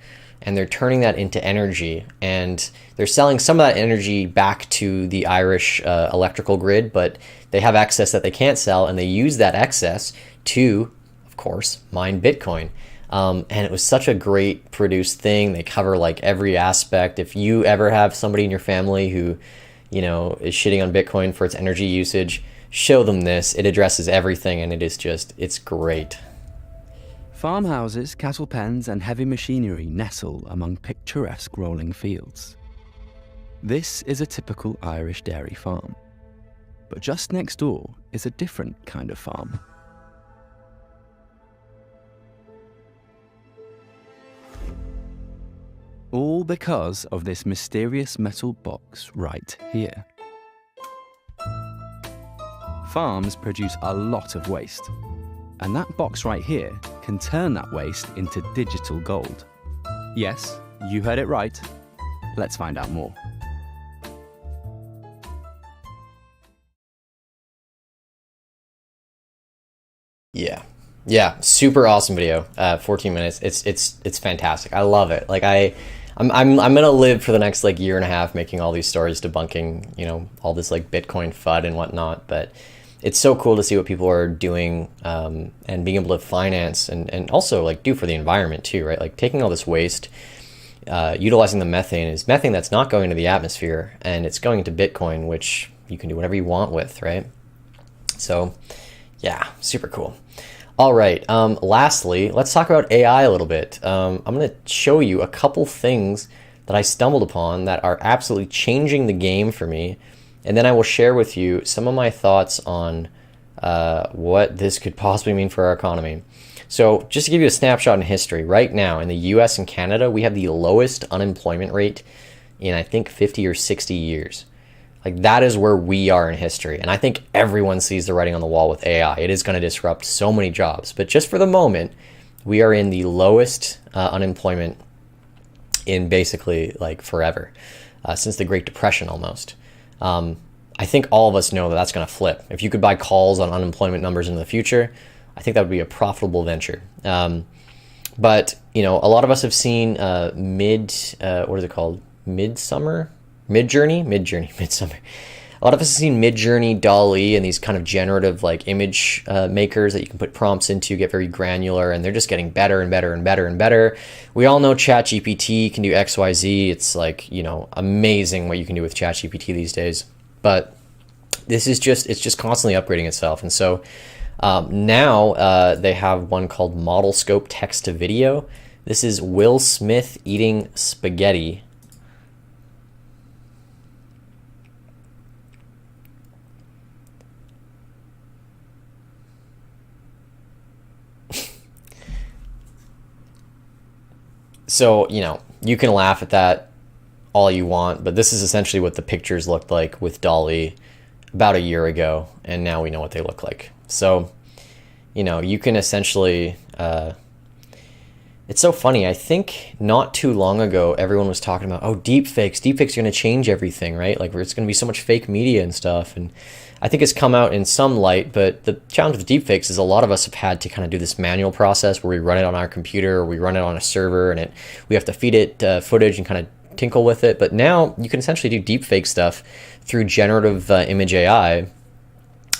and they're turning that into energy, and they're selling some of that energy back to the Irish electrical grid, but they have excess that they can't sell, and they use that excess to, of course, mine Bitcoin. And it was such a great produced thing. They cover like every aspect. If you ever have somebody in your family who, is shitting on Bitcoin for its energy usage, show them this. It addresses everything, and it's great. Farmhouses, cattle pens, and heavy machinery nestle among picturesque rolling fields. This is a typical Irish dairy farm. But just next door is a different kind of farm. All because of this mysterious metal box right here. farms produce a lot of waste. And that box right here can turn that waste into digital gold. Yes, you heard it right. Let's find out more. Yeah, super awesome video. 14 minutes. It's fantastic. I love it. Like I'm gonna live for the next like year and a half making all these stories debunking, you know, all this like Bitcoin FUD and whatnot. But it's so cool to see what people are doing, and being able to finance and also like do for the environment too, right? Like taking all this waste, utilizing the methane is methane that's not going into the atmosphere, and it's going into Bitcoin, which you can do whatever you want with, right? So yeah, super cool. All right, lastly, let's talk about AI a little bit. I'm going to show you a couple things that I stumbled upon that are absolutely changing the game for me, and then I will share with you some of my thoughts on what this could possibly mean for our economy. So just to give you a snapshot in history, right now in the US and Canada, we have the lowest unemployment rate in, I think, 50 or 60 years. Like that is where we are in history. And I think everyone sees the writing on the wall with AI. It is going to disrupt so many jobs. But just for the moment, we are in the lowest unemployment in basically like forever, since the Great Depression almost. I think all of us know that that's going to flip. If you could buy calls on unemployment numbers in the future, I think that would be a profitable venture. But, you know, a lot of us have seen what is it called? Midsummer? Midsummer. A lot of us have seen Midjourney, DALL-E, and these kind of generative like image makers that you can put prompts into, get very granular, and they're just getting better and better and better and better. We all know ChatGPT can do XYZ. It's like, you know, amazing what you can do with ChatGPT these days. But this is it's just constantly upgrading itself. And so now they have one called Model Scope Text to Video. This is Will Smith eating spaghetti. So, you know, you can laugh at that all you want, but this is essentially what the pictures looked like with DALL-E about a year ago, and now we know what they look like. So, you know, you can essentially, it's so funny. I think not too long ago, everyone was talking about, oh, deepfakes. Deepfakes are going to change everything, right? Like, it's going to be so much fake media and stuff. And I think it's come out in some light, but the challenge with deepfakes is a lot of us have had to kind of do this manual process where we run it on our computer or we run it on a server, and we have to feed it footage and kind of tinkle with it. But now you can essentially do deepfake stuff through generative image AI,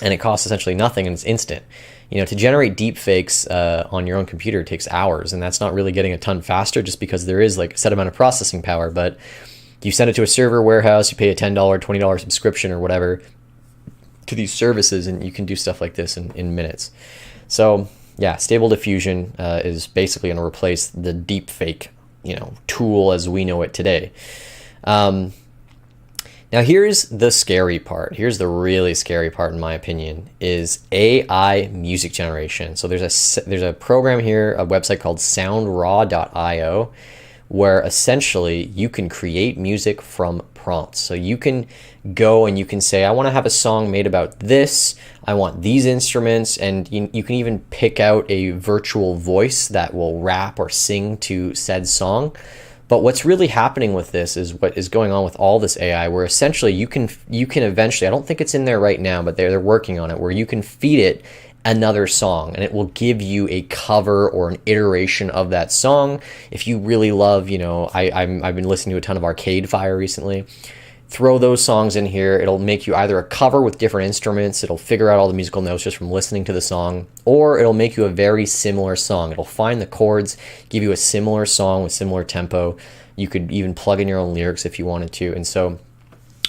and it costs essentially nothing, and it's instant. You know, to generate deepfakes on your own computer takes hours, and that's not really getting a ton faster just because there is like a set amount of processing power. But you send it to a server warehouse, you pay a $10, $20 subscription or whatever to these services, and you can do stuff like this in minutes. So yeah, Stable Diffusion is basically going to replace the deepfake, you know, tool as we know it today. Now here's the scary part. Here's the really scary part, in my opinion, is AI music generation. So there's a program here, a website called soundraw.io, where essentially you can create music from prompts. So you can go and you can say, I want to have a song made about this. I want these instruments, and you can even pick out a virtual voice that will rap or sing to said song. But what's really happening with this is what is going on with all this AI, where essentially you can eventually, I don't think it's in there right now, but they're working on it, where you can feed it another song and it will give you a cover or an iteration of that song. If you really love, you know, I've been listening to a ton of Arcade Fire recently. Throw those songs in here. It'll make you either a cover with different instruments. It'll figure out all the musical notes just from listening to the song, or it'll make you a very similar song. It'll find the chords, give you a similar song with similar tempo. You could even plug in your own lyrics if you wanted to. And so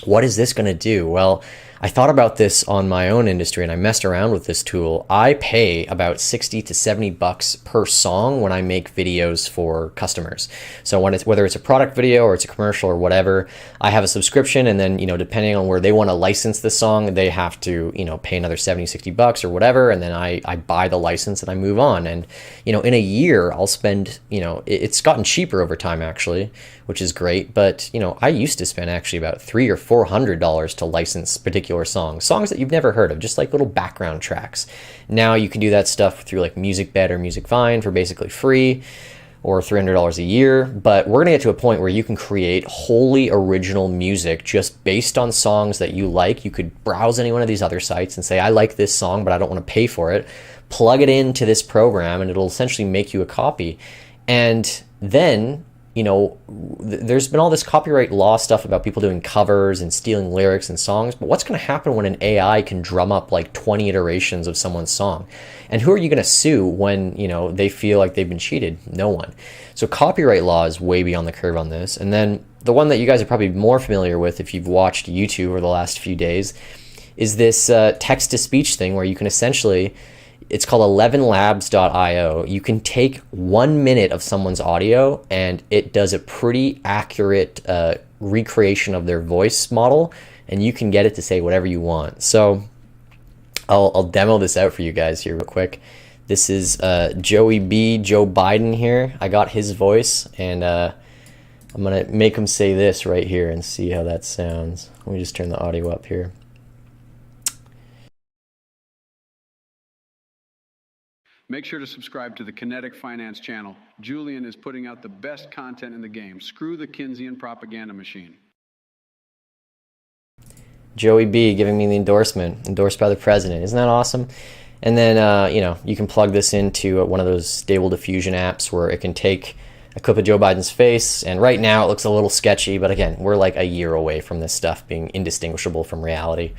what is this going to do? Well, I thought about this on my own industry and I messed around with this tool. I pay about 60 to 70 bucks per song when I make videos for customers. So whether it's a product video or it's a commercial or whatever, I have a subscription, and then, you know, depending on where they want to license the song, they have to, you know, pay another 70, 60 bucks or whatever. And then I buy the license and I move on. And, you know, in a year I'll spend, you know, it's gotten cheaper over time actually, which is great. But, you know, I used to spend actually about $300 or $400 to license particular your songs that you've never heard of, just like little background tracks. Now you can do that stuff through like MusicBed or MusicVine for basically free, or $300 a year. But we're gonna get to a point where you can create wholly original music just based on songs that you like. You could browse any one of these other sites and say, I like this song, but I don't want to pay for it. Plug it into this program and it'll essentially make you a copy. And then, you know, there's been all this copyright law stuff about people doing covers and stealing lyrics and songs, but what's going to happen when an AI can drum up like 20 iterations of someone's song? And who are you going to sue when, you know, they feel like they've been cheated? No one. So copyright law is way beyond the curve on this. And then the one that you guys are probably more familiar with if you've watched YouTube over the last few days is this text-to-speech thing where you can essentially, it's called 11labs.io. You can take 1 minute of someone's audio and it does a pretty accurate recreation of their voice model, and you can get it to say whatever you want. So I'll demo this out for you guys here real quick. This is Joe Biden here. I got his voice, and I'm gonna make him say this right here and see how that sounds. Let me just turn the audio up here. Make sure to subscribe to the Kinetic Finance channel. Julian is putting out the best content in the game. Screw the Keynesian propaganda machine. Joey B giving me the endorsement, endorsed by the president. Isn't that awesome? And then, you know, you can plug this into one of those Stable Diffusion apps where it can take a clip of Joe Biden's face. And right now it looks a little sketchy, but again, we're like a year away from this stuff being indistinguishable from reality.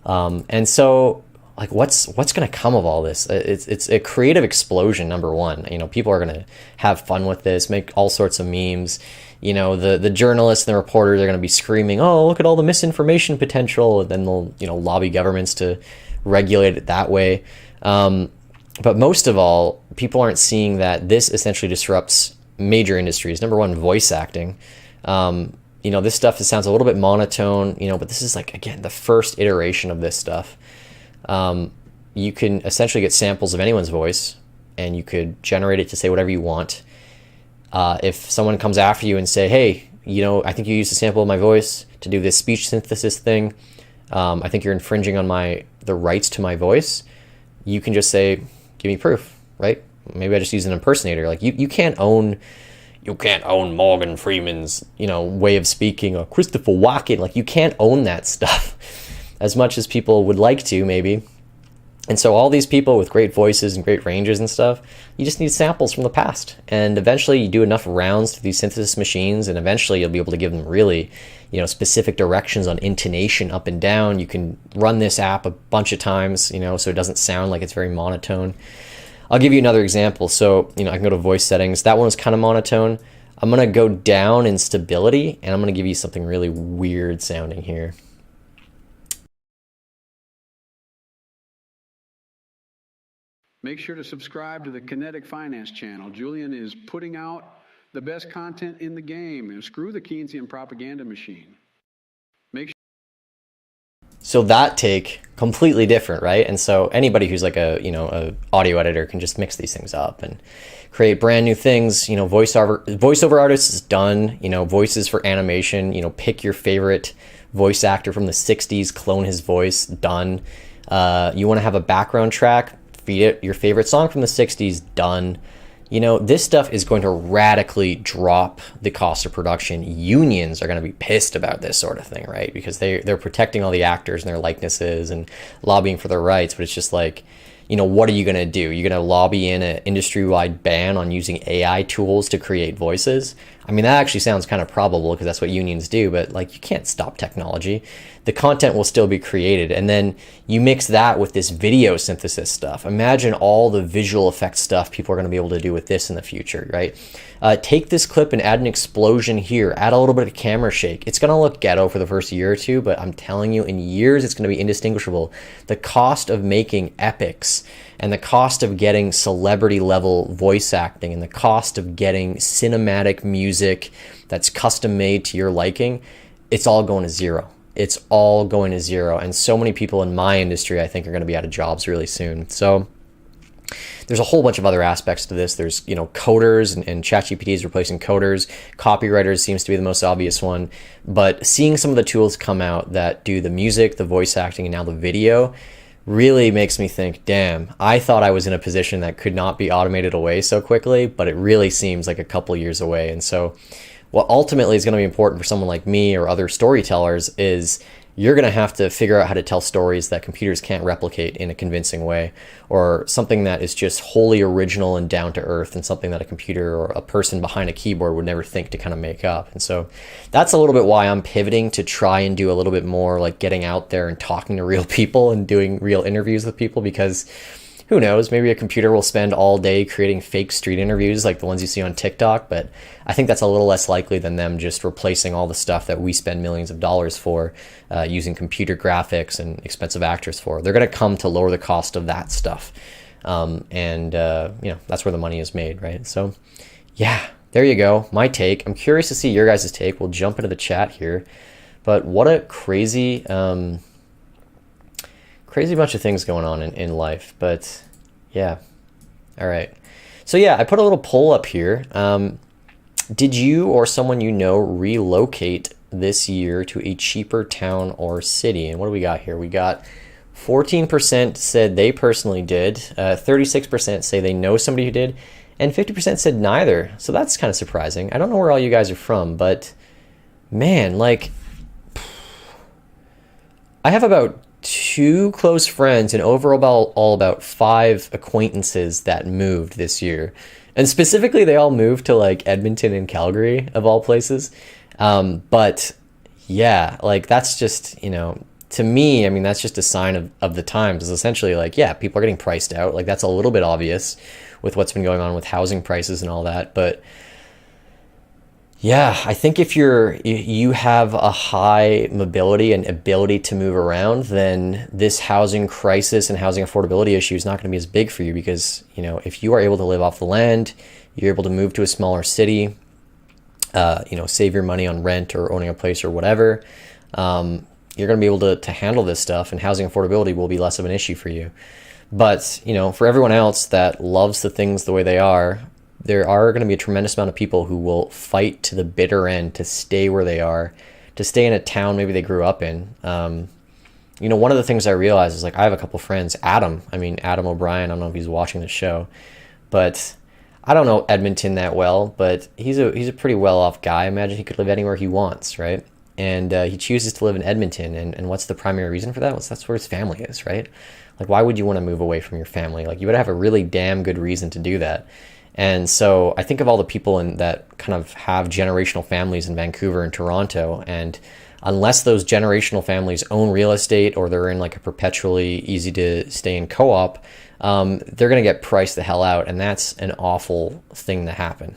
And so, like, what's going to come of all this? It's a creative explosion, number one. You know, people are going to have fun with this, make all sorts of memes. You know, the journalists and the reporters are going to be screaming, oh, look at all the misinformation potential. And then they'll, you know, lobby governments to regulate it that way. But most of all, people aren't seeing that this essentially disrupts major industries. Number one, voice acting. You know, this stuff sounds a little bit monotone, you know, but this is like, again, the first iteration of this stuff. You can essentially get samples of anyone's voice and you could generate it to say whatever you want. If someone comes after you and say, hey, you know, I think you used a sample of my voice to do this speech synthesis thing. I think you're infringing on the rights to my voice. You can just say, give me proof, right? Maybe I just use an impersonator. Like you can't own Morgan Freeman's, you know, way of speaking, or Christopher Walken. Like you can't own that stuff as much as people would like to, maybe. And so all these people with great voices and great ranges and stuff, you just need samples from the past. And eventually you do enough rounds to these synthesis machines, and eventually you'll be able to give them really, you know, specific directions on intonation up and down. You can run this app a bunch of times, you know, so it doesn't sound like it's very monotone. I'll give you another example. So, you know, I can go to voice settings. That one was kind of monotone. I'm going to go down in stability, and I'm going to give you something really weird sounding here. Make sure to subscribe to the Kinetic Finance channel. Julian is putting out the best content in the game. And screw the Keynesian propaganda machine. So that take, completely different, right? And so anybody who's like a audio editor can just mix these things up and create brand new things. You know, voiceover artists is done. You know, voices for animation. You know, pick your favorite voice actor from the '60s, clone his voice. Done. You want to have a background track? Feed it your favorite song from the '60s. Done. You know, this stuff is going to radically drop the cost of production. Unions are going to be pissed about this sort of thing, right? Because they're protecting all the actors and their likenesses and lobbying for their rights. But it's just like, you know, what are you going to do? You're going to lobby in an industry-wide ban on using AI tools to create voices? I mean, that actually sounds kind of probable because that's what unions do, but like you can't stop technology. The content will still be created. And then you mix that with this video synthesis stuff. Imagine all the visual effects stuff people are going to be able to do with this in the future, right? Take this clip and add an explosion here, add a little bit of camera shake. It's going to look ghetto for the first year or two, but I'm telling you, in years, it's going to be indistinguishable. The cost of making epics and the cost of getting celebrity level voice acting and the cost of getting cinematic music that's custom made to your liking, it's all going to zero. It's all going to zero. And so many people in my industry, I think, are going to be out of jobs really soon. So There's a whole bunch of other aspects to this. There's, coders and ChatGPT is replacing coders. Copywriters seems to be the most obvious one. But seeing some of the tools come out that do the music, the voice acting, and now the video really makes me think, damn, I thought I was in a position that could not be automated away so quickly, but it really seems like a couple years away. And so what ultimately is going to be important for someone like me or other storytellers is you're going to have to figure out how to tell stories that computers can't replicate in a convincing way, or something that is just wholly original and down to earth, and something that a computer or a person behind a keyboard would never think to kind of make up. And so that's a little bit why I'm pivoting to try and do a little bit more like getting out there and talking to real people and doing real interviews with people, because who knows, maybe a computer will spend all day creating fake street interviews like the ones you see on TikTok, but I think that's a little less likely than them just replacing all the stuff that we spend millions of dollars for, using computer graphics and expensive actors for. They're going to come to lower the cost of that stuff. That's where the money is made, right? So yeah, there you go. My take. I'm curious to see your guys' take. We'll jump into the chat here, but what a crazy bunch of things going on in life. But yeah, all right. So yeah, I put a little poll up here. Did you or someone you know relocate this year to a cheaper town or city? And what do we got here? We got 14% said they personally did, 36% say they know somebody who did, and 50% said neither. So that's kind of surprising. I don't know where all you guys are from, but man, like, I have about 2 close friends and overall all about 5 acquaintances that moved this year. And specifically, they all moved to like Edmonton and Calgary, of all places. But yeah, like that's just, to me, I mean, that's just a sign of the times. Is essentially like, yeah, people are getting priced out. Like that's a little bit obvious with what's been going on with housing prices and all that. But yeah, I think if you have a high mobility and ability to move around, then this housing crisis and housing affordability issue is not going to be as big for you, because, if you are able to live off the land, you're able to move to a smaller city, save your money on rent or owning a place or whatever, you're going to be able to handle this stuff, and housing affordability will be less of an issue for you. But, for everyone else that loves the things the way they are, there are going to be a tremendous amount of people who will fight to the bitter end to stay where they are, to stay in a town maybe they grew up in. One of the things I realized is, like, I have a couple friends, Adam O'Brien, I don't know if he's watching the show, but I don't know Edmonton that well, but he's a pretty well-off guy. I imagine he could live anywhere he wants, right? And he chooses to live in Edmonton, and what's the primary reason for that? Well, that's where his family is, right? Like, why would you want to move away from your family? Like, you would have a really damn good reason to do that. And so I think of all the people that kind of have generational families in Vancouver and Toronto, and unless those generational families own real estate or they're in like a perpetually easy to stay in co-op, they're going to get priced the hell out, and that's an awful thing to happen.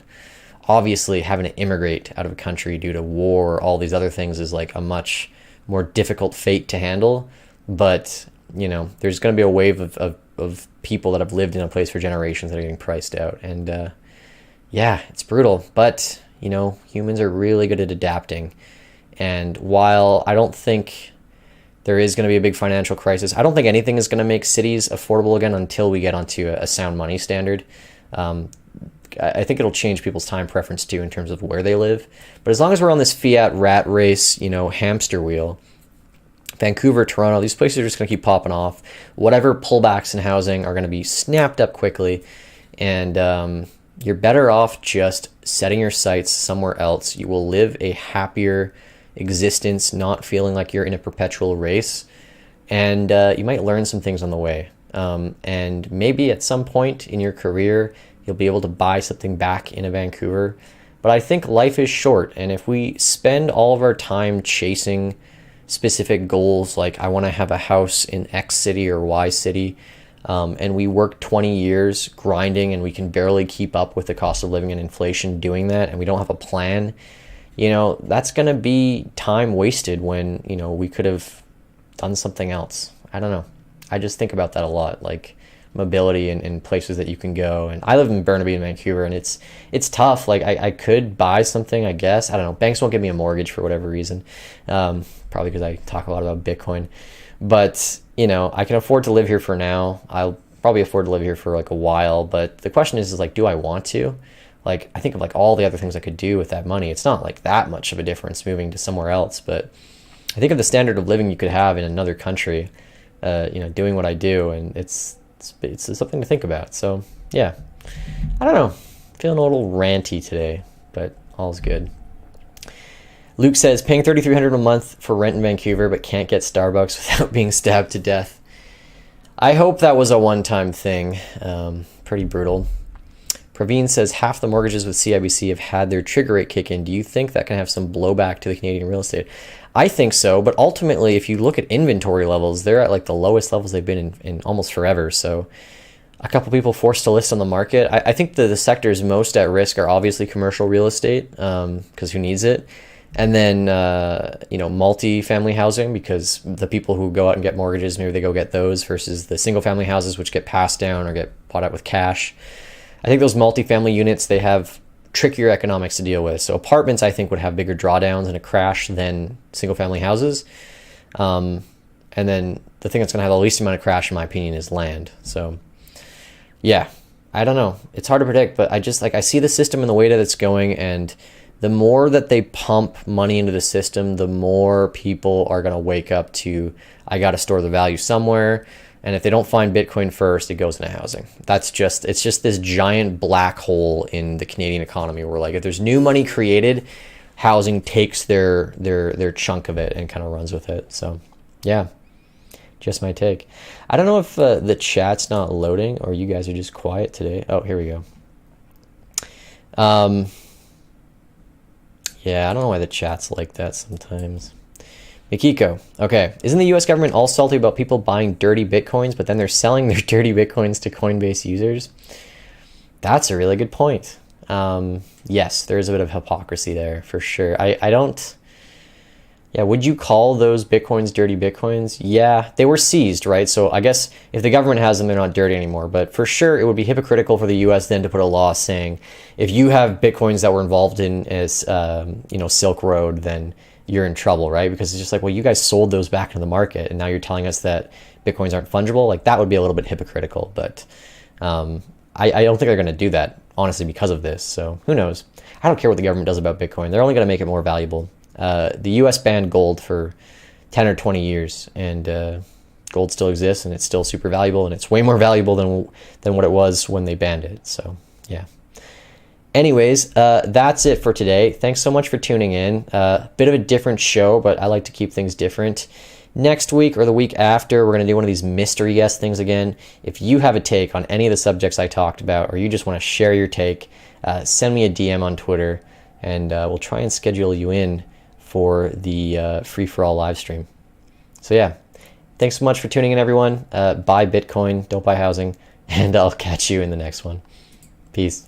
Obviously, having to immigrate out of a country due to war or all these other things is like a much more difficult fate to handle, but there's going to be a wave of people that have lived in a place for generations that are getting priced out. And yeah, it's brutal, but humans are really good at adapting. And while I don't think there is going to be a big financial crisis, I don't think anything is going to make cities affordable again until we get onto a sound money standard. I think it'll change people's time preference too in terms of where they live. But as long as we're on this fiat rat race, hamster wheel, Vancouver, Toronto, these places are just going to keep popping off. Whatever pullbacks in housing are going to be snapped up quickly, and you're better off just setting your sights somewhere else. You will live a happier existence, not feeling like you're in a perpetual race, and you might learn some things on the way. And maybe at some point in your career, you'll be able to buy something back in a Vancouver. But I think life is short, and if we spend all of our time chasing specific goals, like I want to have a house in X city or Y city, and we work 20 years grinding and we can barely keep up with the cost of living and inflation doing that, and we don't have a plan, that's going to be time wasted when, we could have done something else. I don't know. I just think about that a lot, like mobility and places that you can go. And I live in Burnaby in Vancouver, and it's tough. Like I could buy something, I guess. I don't know. Banks won't give me a mortgage for whatever reason. Probably because I talk a lot about Bitcoin. But, I can afford to live here for now. I'll probably afford to live here for like a while, but the question is like, do I want to? Like, I think of like all the other things I could do with that money. It's not like that much of a difference moving to somewhere else, but I think of the standard of living you could have in another country, doing what I do, and it's something to think about. So yeah, I don't know, feeling a little ranty today, but all's good. Luke says, paying $3,300 a month for rent in Vancouver, but can't get Starbucks without being stabbed to death. I hope that was a one-time thing. Pretty brutal. Praveen says, half the mortgages with CIBC have had their trigger rate kick in. Do you think that can have some blowback to the Canadian real estate? I think so, but ultimately, if you look at inventory levels, they're at like the lowest levels they've been in almost forever. So a couple people forced to list on the market. I think the sectors most at risk are obviously commercial real estate, because who needs it? And then, multi-family housing, because the people who go out and get mortgages, maybe they go get those versus the single-family houses, which get passed down or get bought out with cash. I think those multi-family units, they have trickier economics to deal with. So apartments, I think, would have bigger drawdowns in a crash than single-family houses. And then the thing that's going to have the least amount of crash, in my opinion, is land. So, yeah, I don't know. It's hard to predict, but I see the system and the way that it's going, and the more that they pump money into the system, the more people are going to wake up to, I got to store the value somewhere. And if they don't find Bitcoin first, it goes into housing. It's just this giant black hole in the Canadian economy where, like, if there's new money created, housing takes their chunk of it and kind of runs with it. So, yeah, just my take. I don't know if the chat's not loading or you guys are just quiet today. Oh, here we go. Yeah, I don't know why the chat's like that sometimes. Mikiko, okay. Isn't the US government all salty about people buying dirty Bitcoins, but then they're selling their dirty Bitcoins to Coinbase users? That's a really good point. Yes, there is a bit of hypocrisy there for sure. Would you call those Bitcoins dirty Bitcoins? Yeah, they were seized, right? So I guess if the government has them, they're not dirty anymore. But for sure, it would be hypocritical for the U.S. then to put a law saying, if you have Bitcoins that were involved in Silk Road, then you're in trouble, right? Because it's just like, well, you guys sold those back into the market, and now you're telling us that Bitcoins aren't fungible. Like, that would be a little bit hypocritical. But I don't think they're going to do that, honestly, because of this. So who knows? I don't care what the government does about Bitcoin. They're only going to make it more valuable. The U.S. banned gold for 10 or 20 years, and gold still exists, and it's still super valuable, and it's way more valuable than what it was when they banned it. So, yeah. Anyways, that's it for today. Thanks so much for tuning in. Bit of a different show, but I like to keep things different. Next week or the week after, we're going to do one of these mystery guest things again. If you have a take on any of the subjects I talked about, or you just want to share your take, send me a DM on Twitter, and we'll try and schedule you in for the free-for-all live stream. So yeah, thanks so much for tuning in, everyone. Buy Bitcoin, don't buy housing, and I'll catch you in the next one. Peace.